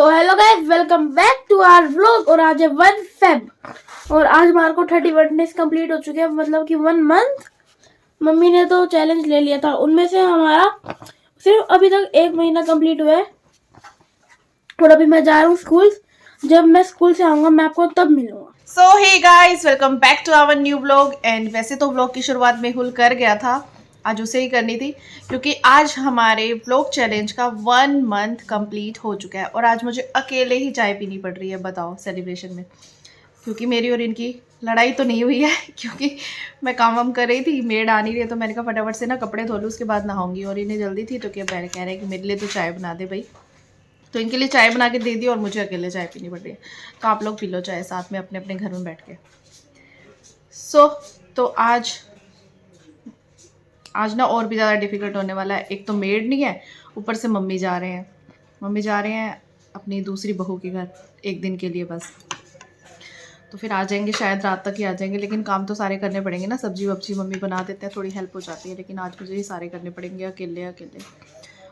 तो hello guys, welcome back to our vlog. और आज है 1 फेब और आज हमारे को 31 डेज कंप्लीट हो चुके हैं, मतलब कि 1 मंथ। मम्मी ने तो चैलेंज ले लिया था, उनमें से हमारा सिर्फ अभी तक 1 महीना कंप्लीट हुआ है। और अभी मैं जा रहा हूँ स्कूल। जब मैं स्कूल से आऊंगा मैं आपको तब मिलूंगा। So hey guys, welcome back to our new vlog. And वैसे तो व्लॉग की शुरुआत मेहुल कर गया था, आज उसे ही करनी थी क्योंकि आज हमारे व्लॉग चैलेंज का 1 मंथ कंप्लीट हो चुका है। और आज मुझे अकेले ही चाय पीनी पड़ रही है, बताओ, सेलिब्रेशन में। क्योंकि मेरी और इनकी लड़ाई तो नहीं हुई है क्योंकि मैं काम वाम कर रही थी, मेड आ नहीं रही, तो मैंने कहा फटाफट से ना कपड़े धो लूँ, उसके बाद नहाऊंगी। और इन्हें जल्दी थी तो क्या कह रहे हैं कि मेरे लिए तो चाय बना दे भाई। तो इनके लिए चाय बना के दे दी और मुझे अकेले चाय पीनी पड़ रही है। तो आप लोग पी लो चाय साथ में अपने अपने घर में बैठ के। तो आज ना और भी ज़्यादा डिफ़िकल्ट होने वाला है। एक तो मेड नहीं है, ऊपर से मम्मी जा रहे हैं अपनी दूसरी बहू के घर 1 दिन के लिए बस। तो फिर आ जाएंगे, शायद रात तक ही आ जाएंगे। लेकिन काम तो सारे करने पड़ेंगे ना, सब्जी वब्जी मम्मी बना देते हैं, थोड़ी हेल्प हो जाती है। लेकिन आज मुझे ही सारे करने पड़ेंगे अकेले अकेले,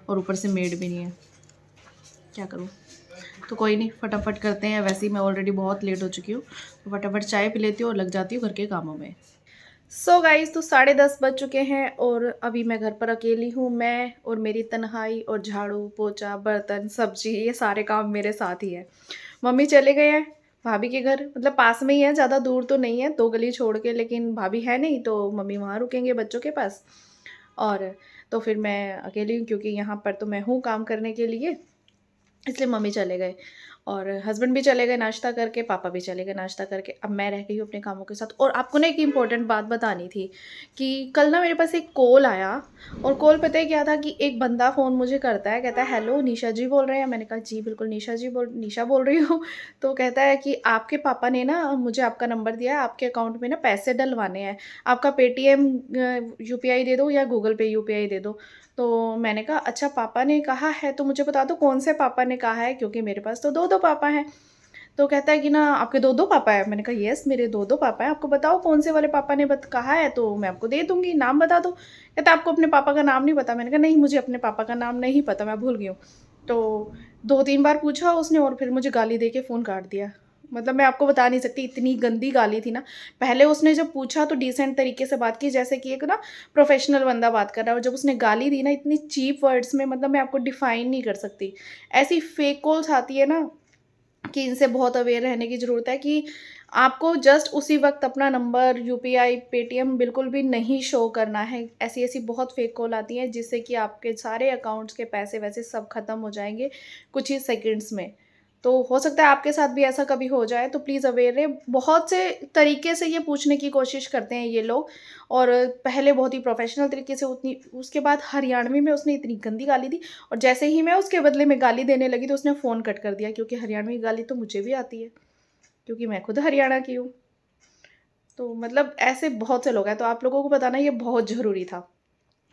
और ऊपर से मेड भी नहीं है, क्या करूँ। तो कोई नहीं, फटाफट करते हैं। वैसे ही मैं ऑलरेडी बहुत लेट हो चुकी हूँ, तो फटाफट चाय पी लेती हूँ और लग जाती हूँ घर के कामों में। सो गाइस, तो 10:30 बज चुके हैं और अभी मैं घर पर अकेली हूँ। मैं और मेरी तन्हाई, और झाड़ू पोछा बर्तन सब्जी ये सारे काम मेरे साथ ही है। मम्मी चले गए हैं भाभी के घर, मतलब पास में ही है, ज़्यादा दूर तो नहीं है, 2 गली छोड़ के। लेकिन भाभी है नहीं तो मम्मी वहाँ रुकेंगे बच्चों के पास। और तो फिर मैं अकेली हूँ क्योंकि यहाँ पर तो मैं हूँ काम करने के लिए, इसलिए मम्मी चले गए। और हस्बैंड भी चले गए नाश्ता करके, पापा भी चले गए नाश्ता करके। अब मैं रह गई हूँ अपने कामों के साथ। और आपको ना एक इम्पॉर्टेंट बात बतानी थी कि कल ना मेरे पास एक कॉल आया। और कॉल पता है क्या था कि एक बंदा फ़ोन मुझे करता है, कहता है हेलो निशा जी बोल रहे हैं। मैंने कहा जी बिल्कुल निशा बोल रही हूँ। तो कहता है कि आपके पापा ने ना मुझे आपका नंबर दिया है, आपके अकाउंट में ना पैसे डलवाने हैं, आपका पेटीएम UPI दे दो या गूगल पे UPI दे दो। तो मैंने कहा अच्छा पापा ने कहा है तो मुझे बता दो कौन से पापा ने कहा है, क्योंकि मेरे पास तो 2 पापा हैं। तो कहता है कि ना आपके 2 पापा हैं। मैंने कहा यस मेरे 2 पापा हैं, आपको बताओ कौन से वाले पापा ने कहा है तो मैं आपको दे दूँगी, नाम बता दो। कहता आपको अपने पापा का नाम नहीं पता। मैंने कहा नहीं मुझे अपने पापा का नाम नहीं पता, मैं भूल गई हूँ। तो 2-3 बार पूछा उसने और फिर मुझे गाली दे के फ़ोन काट दिया। मतलब मैं आपको बता नहीं सकती, इतनी गंदी गाली थी ना। पहले उसने जब पूछा तो डिसेंट तरीके से बात की, जैसे कि एक ना प्रोफेशनल बंदा बात कर रहा है। और जब उसने गाली दी ना इतनी चीप वर्ड्स में, मतलब मैं आपको डिफ़ाइन नहीं कर सकती। ऐसी फेक कॉल्स आती है ना कि इनसे बहुत अवेयर रहने की ज़रूरत है कि आपको जस्ट उसी वक्त अपना नंबर UPI पेटीएम बिल्कुल भी नहीं शो करना है। ऐसी बहुत फेक कॉल आती हैं जिससे कि आपके सारे अकाउंट्स के पैसे वैसे सब ख़त्म हो जाएंगे कुछ ही सेकंड्स में। तो हो सकता है आपके साथ भी ऐसा कभी हो जाए, तो प्लीज़ अवेयर रहे। बहुत से तरीके से ये पूछने की कोशिश करते हैं ये लोग। और पहले बहुत ही प्रोफेशनल तरीके से, उतनी उसके बाद हरियाणवी में उसने इतनी गंदी गाली दी। और जैसे ही मैं उसके बदले में गाली देने लगी तो उसने फ़ोन कट कर दिया, क्योंकि हरियाणवी गाली तो मुझे भी आती है क्योंकि मैं खुद हरियाणा की हूँ। तो मतलब ऐसे बहुत से लोग हैं, तो आप लोगों को बताना ये बहुत ज़रूरी था।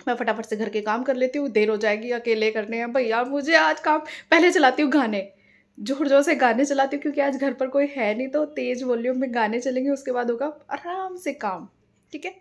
मैं फटाफट से घर के काम कर लेती हूँ, देर हो जाएगी, अकेले करने हैं भैया मुझे आज काम। पहले चलाती हूँ गाने, ज़ोर-ज़ोर से गाने चलाती हूँ क्योंकि आज घर पर कोई है नहीं, तो तेज़ वॉल्यूम में गाने चलेंगे, उसके बाद होगा आराम से काम, ठीक है?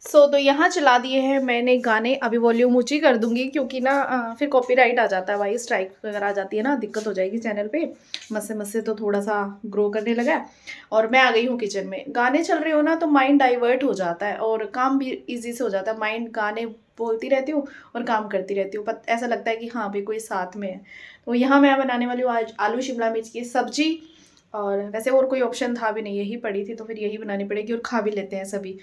तो यहाँ चला दिए हैं मैंने गाने। अभी वॉल्यूम ऊँची कर दूँगी क्योंकि ना फिर कॉपीराइट आ जाता है भाई, स्ट्राइक वगैरह आ जाती है ना, दिक्कत हो जाएगी चैनल पे। मस्से तो थोड़ा-सा ग्रो करने लगा है। और मैं आ गई हूँ किचन में। गाने चल रहे हो ना तो माइंड डाइवर्ट हो जाता है और काम भी ईज़ी से हो जाता है। माइंड गाने बोलती रहती हूँ और काम करती रहती हूँ, ऐसा लगता है कि हाँ भाई कोई साथ में है। तो यहाँ मैं बनाने वाली हूँ आज आलू शिमला मिर्च की सब्जी। और वैसे और कोई ऑप्शन था भी नहीं, यही पड़ी थी तो फिर यही बनानी पड़ेगी और खा भी लेते हैं सभी।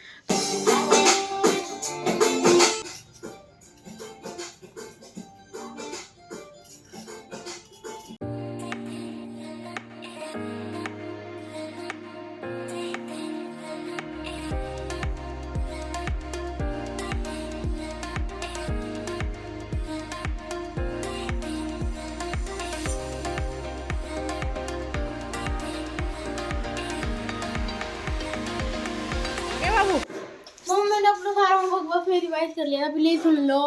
मम्मी मैंने अपना सारा होमवर्क बस में रिवाइज कर लिया, प्लीज सुन लो।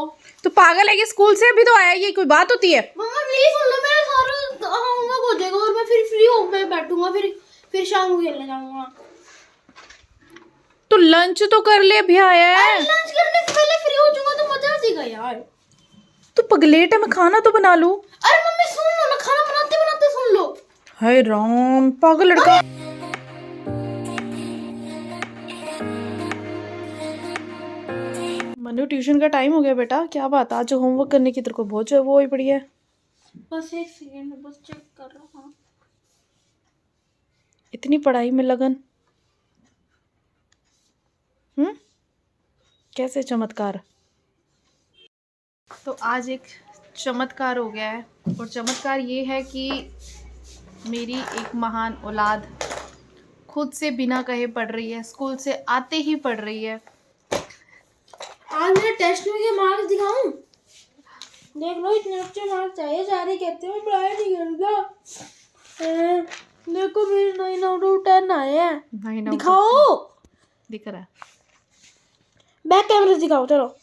तो पागल है कि स्कूल से अभी तो आया, ये कोई बात होती है? मम्मा प्लीज सुन लो, मेरा सारा होमवर्क हो जाएगा और मैं फिर फ्री हो मैं बैठूंगा, फिर शाम को खेलने जाऊंगा। तो लंच तो कर ले, अभी आया है। लंच करने से पहले फ्री हो जाऊंगा तो मजा आ जाएगा यार। तो पगलेट है, मैं खाना तो बना लूं। अरे मम्मी सुन लो ना, खाना बनाते बनाते सुन लो। हाय राम, पागल लड़का। मनु, ट्यूशन का टाइम हो गया बेटा, क्या बात, आज होमवर्क करने की तेरे को बहुत वो ही पड़ी है। बस एक सेकेंड, बस चेक कर रहा हूँ। इतनी पढ़ाई में लगन। कैसे चमत्कार। तो आज एक चमत्कार हो गया है, और चमत्कार ये है कि मेरी एक महान औलाद खुद से बिना कहे पढ़ रही है, स्कूल से आते ही पढ़ रही है। आज मेरे टेस्ट में के मार्क्स दिखाऊं? देख लो, इतने अच्छे मार्क्स चाहिए, सारे कहते हैं पढ़ाई नहीं करता। देखो मेरे 9 आउट ऑफ 10 आए हैं। 9 out of दिखाओ, 10 दिख रहा है। बैक कैमरे से दिखाओ, चलो।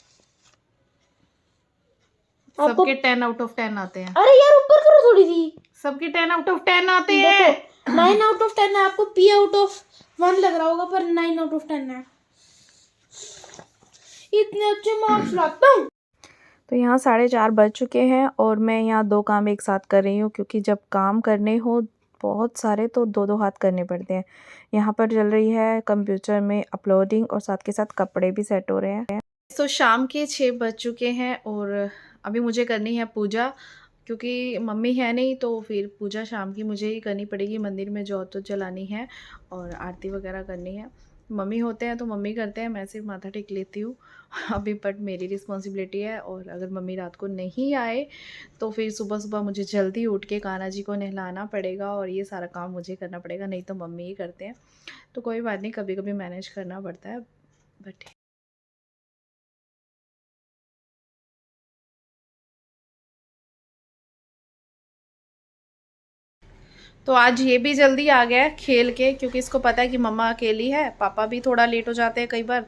सबके 10 out of 10 आते हैं। अरे यार ऊपर करो थोड़ी सी। सबके 10 out of 10 आते हैं। 9 आउट ऑफ 10 है, आपको P आउट ऑफ 1 लग रहा होगा, पर 9 आउट ऑफ 10 है। इतने अच्छे मार्क्स लाता हूँ। तो यहाँ 4:30 बज चुके हैं, और मैं यहाँ 2 काम एक साथ कर रही हूँ, क्योंकि जब काम करने हो बहुत सारे तो 2-2 हाथ करने पड़ते हैं। यहाँ पर चल रही है कंप्यूटर में अपलोडिंग, और साथ के साथ कपड़े भी सेट हो रहे हैं। तो शाम के 6 बज चुके हैं, और अभी मुझे करनी है पूजा, क्योंकि मम्मी है नहीं, तो फिर पूजा शाम की मुझे ही करनी पड़ेगी। मंदिर में जोत तो जलानी है और आरती वगैरह करनी है। मम्मी होते हैं तो मम्मी करते हैं, मैं सिर्फ माथा टेक लेती हूँ अभी, बट मेरी रिस्पॉन्सिबिलिटी है। और अगर मम्मी रात को नहीं आए तो फिर सुबह सुबह मुझे जल्दी उठ के कान्हा जी को नहलाना पड़ेगा, और ये सारा काम मुझे करना पड़ेगा, नहीं तो मम्मी ही करते हैं। तो कोई बात नहीं, कभी कभी मैनेज करना पड़ता है, बट तो आज ये भी जल्दी आ गया है खेल के, क्योंकि इसको पता है कि मम्मा अकेली है। पापा भी थोड़ा लेट हो जाते हैं कई बार,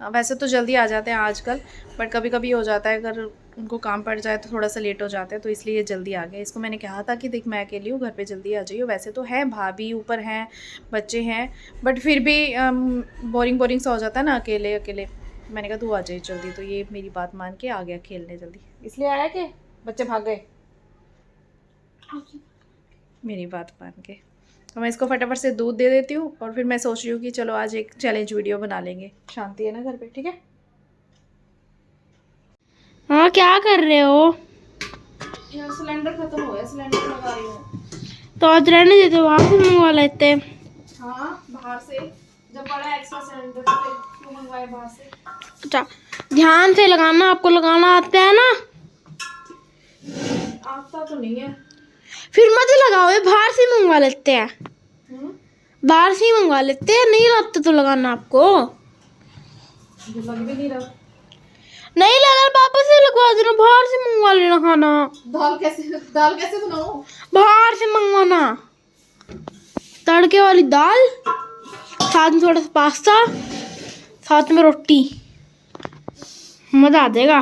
वैसे तो जल्दी आ जाते हैं आजकल, बट कभी कभी हो जाता है अगर उनको काम पड़ जाए तो थोड़ा सा लेट हो जाते हैं, तो इसलिए ये जल्दी आ गया। इसको मैंने कहा था कि देख मैं अकेली हूँ, घर पे जल्दी आ जाइए। वैसे तो है, भाभी ऊपर हैं, बच्चे हैं, बट फिर भी बोरिंग सा हो जाता है ना अकेले अकेले। मैंने कहा तू आ जाइए जल्दी, तो ये मेरी बात मान के आ गया खेलने जल्दी। इसलिए आया कि बच्चे भाग गए मेरी बात मान के। तो मैं इसको फटाफट से दूध दे देती हूँ, और फिर मैं सोच रही हूँ कि चलो आज एक चैलेंज वीडियो बना लेंगे। शांति है ना घर पे, ठीक है? हाँ, क्या कर रहे हो? यार सिलेंडर खत्म हो गया, सिलेंडर लगा रही हूँ। तो आज रहने देते, वहां से मंगवा लेते। हाँ, बाहर से जब बड़ा एक्स्ट्रा सिलेंडर तो फिर क्यों मंगवाए बाहर से। अच्छा, ध्यान से लगाना, आपको लगाना आता है ना? आता तो नहीं है। फिर मत लगाओ, ये बाहर से मंगवा लेते हैं। बाहर से ही मंगवा लेते हैं, नहीं आता तो लगाना आपको। जो लग भी नहीं रहा। नहीं लगा, पापा से लगवा देना, बाहर से मंगवा लेना खाना। दाल कैसे बनाऊं? बाहर से मंगवाना, तड़के वाली दाल, साथ में थोड़ा सा पास्ता, साथ में रोटी, मजा आ जाएगा।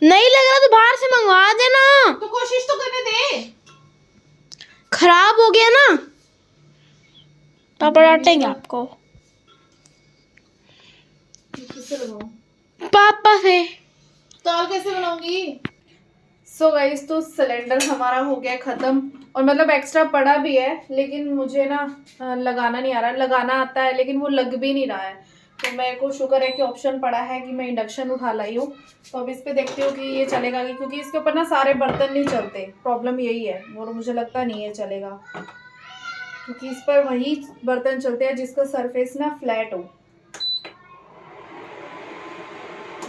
नहीं लग रहा तो बाहर से मंगवा देना। तो कोशिश तो करने दे। खराब हो गया ना, पापा डांटेंगे आपको। किससे लगाऊं? पापा से। दाल कैसे बनाऊंगी? सो गाइस, तो सिलेंडर हमारा हो गया ख़त्म, और मतलब एक्स्ट्रा पड़ा भी है, लेकिन मुझे ना लगाना नहीं आ रहा। लगाना आता है लेकिन वो लग भी नहीं रहा है। तो मेरे को शुक्र है कि ऑप्शन पड़ा है कि मैं इंडक्शन उठा लाई हूँ। तो अब इस पे देखती हूँ कि ये चलेगा, क्योंकि इसके ऊपर ना सारे बर्तन नहीं चलते, प्रॉब्लम यही है। और मुझे लगता नहीं है चलेगा, क्योंकि इस पर वही बर्तन चलते हैं जिसका सरफेस ना फ्लैट हो।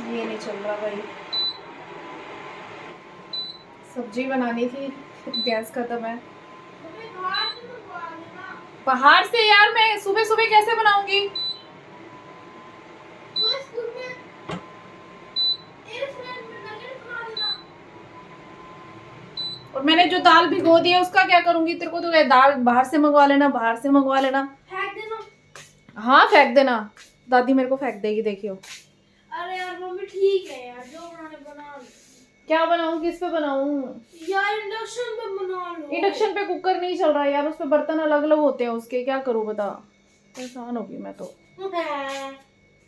ये नहीं चल रहा भाई। सब्जी बनानी थी, गैस खत्म है। बाहर से यार मैं सुबह सुबह कैसे बनाऊंगी? और मैंने जो दाल भिगो दी है उसका क्या करूंगी? तेरे को तो दाल बाहर से मंगवा लेना, बाहर से मंगवा लेना। फेंक देना। हाँ फेंक देना, दादी मेरे को फेंक देगी, देखियो। अरे यार मम्मी ठीक है यार, जो बनाने बना लो। क्या बनाऊं, किस पे बनाऊं? यार इंडक्शन पे बना लो। इंडक्शन पे कुकर नहीं चल रहा यार, उस पे बर्तन अलग अलग होते हैं उसके, क्या करूं बता। परेशान होगी मैं तो।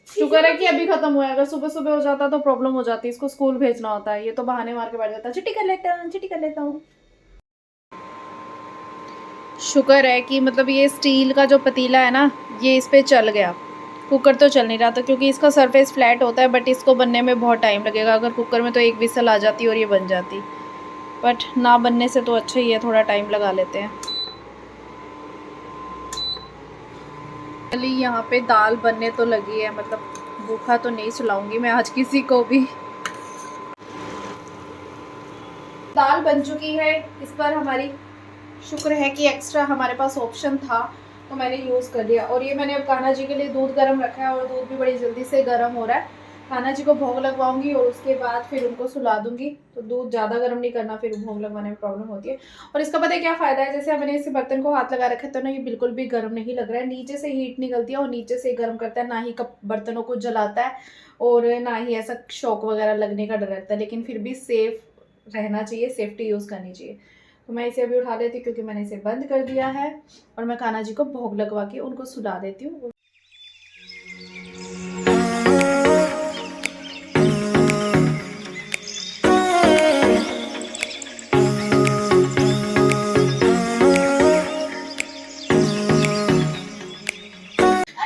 शुक्र है कि अभी खत्म हुआ है, अगर सुबह सुबह हो जाता तो प्रॉब्लम हो जाती। इसको स्कूल भेजना होता है, ये तो बहाने मार के बैठ जाता है, छुट्टी कर लेता हूँ, छुट्टी कर लेता हूँ। शुक्र है कि मतलब ये स्टील का जो पतीला है ना, ये इस पे चल गया। कुकर तो चल नहीं रहा था क्योंकि इसका सरफेस फ्लैट होता है, बट इसको बनने में बहुत टाइम लगेगा। अगर कुकर में तो एक विसल आ जाती और ये बन जाती, बट ना बनने से तो अच्छा ही है, थोड़ा टाइम लगा लेते हैं। चलिए यहाँ पे दाल बनने तो लगी है, मतलब भूखा तो नहीं सुलाऊंगी मैं आज किसी को भी। दाल बन चुकी है। इस पर हमारी शुक्र है कि एक्स्ट्रा हमारे पास ऑप्शन था तो मैंने यूज़ कर लिया। और ये मैंने अब कान्हा जी के लिए दूध गर्म रखा है और दूध भी बड़ी जल्दी से गर्म हो रहा है। कान्हा जी को भोग लगवाऊंगी और उसके बाद फिर उनको सुला दूंगी। तो दूध ज़्यादा गर्म नहीं करना, फिर भोग लगवाने में प्रॉब्लम होती है। और इसका पता है क्या फ़ायदा है, जैसे मैंने इस बर्तन को हाथ लगा रखा है तो ना ये बिल्कुल भी गर्म नहीं लग रहा है। नीचे से हीट निकलती है और नीचे से गर्म करता है, ना ही कप बर्तनों को जलाता है और ना ही ऐसा शॉक वगैरह लगने का डर रहता है। लेकिन फिर भी सेफ रहना चाहिए, सेफ्टी यूज़ करनी चाहिए। तो मैं इसे अभी उठा लेती हूँ क्योंकि मैंने इसे बंद कर दिया है और मैं कान्हा जी को भोग लगवा के उनको सुला देती हूँ।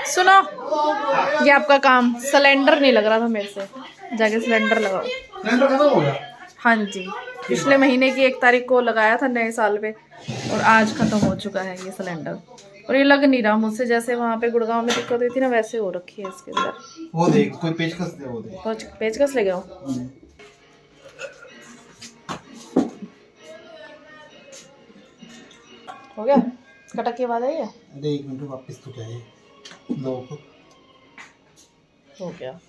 सुनो, ये आपका काम। सिलेंडर नहीं लग रहा था मेरे से, जाके सिलेंडर लगाओ। सिलेंडर खत्म हो गया? हाँ जी, पिछले महीने की 1 तारीख को लगाया था नए साल पे और आज खत्म हो चुका है ये सिलेंडर। और ये लग नहीं रहा मुझसे, जैसे वहाँ पे गुड़गांव में दिक्कत हुई थी ना, वैसे हो रखी है इसके अंदर। वो देख, कोई पेचकस दे, वो देख। पेचकस ले गया। हो गया, कटक की आवाज आई है। अरे 1 मिनट वापस तो क्या है लोग। हो गया।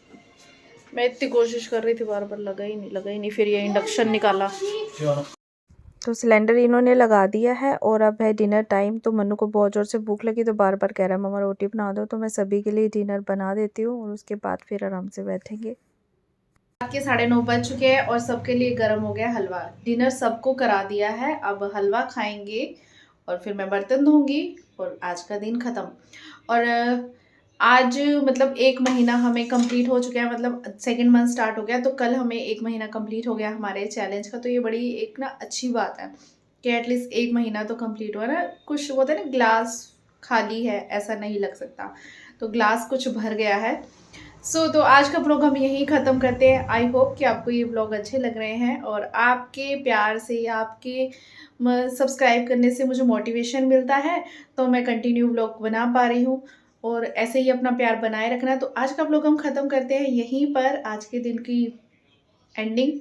मैं इतनी कोशिश कर रही थी, बार बार लगा ही नहीं। फिर ये इंडक्शन निकाला तो सिलेंडर इन्होंने लगा दिया है। और अब है डिनर टाइम। तो मन्नू को बहुत ज़ोर से भूख लगी तो बार बार कह रहा है मम्मा रोटी बना दो। तो मैं सभी के लिए डिनर बना देती हूँ और उसके बाद फिर आराम से बैठेंगे। रात के 9:30 बज चुके हैं और सबके लिए गर्म हो गया हलवा। डिनर सबको करा दिया है, अब हलवा खाएंगे और फिर मैं बर्तन धोंगी और आज का दिन ख़त्म। और आज मतलब 1 महीना हमें कंप्लीट हो चुका है, मतलब 2nd मंथ स्टार्ट हो गया तो कल हमें 1 महीना कंप्लीट हो गया हमारे चैलेंज का। तो ये बड़ी एक ना अच्छी बात है कि एटलीस्ट 1 महीना तो कंप्लीट हुआ ना। कुछ होता है ना, ग्लास खाली है ऐसा नहीं लग सकता, तो ग्लास कुछ भर गया है। तो आज का ब्लॉग हम यहीं ख़त्म करते हैं। आई होप कि आपको ये ब्लॉग अच्छे लग रहे हैं और आपके प्यार से, आपके सब्सक्राइब करने से मुझे मोटिवेशन मिलता है तो मैं कंटिन्यू ब्लॉग बना पा रही हूँ। और ऐसे ही अपना प्यार बनाए रखना। तो आज का ब्लॉग हम ख़त्म करते हैं यहीं पर, आज के दिन की एंडिंग।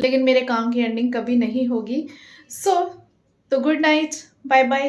लेकिन मेरे काम की एंडिंग कभी नहीं होगी। तो गुड नाइट, बाय बाय।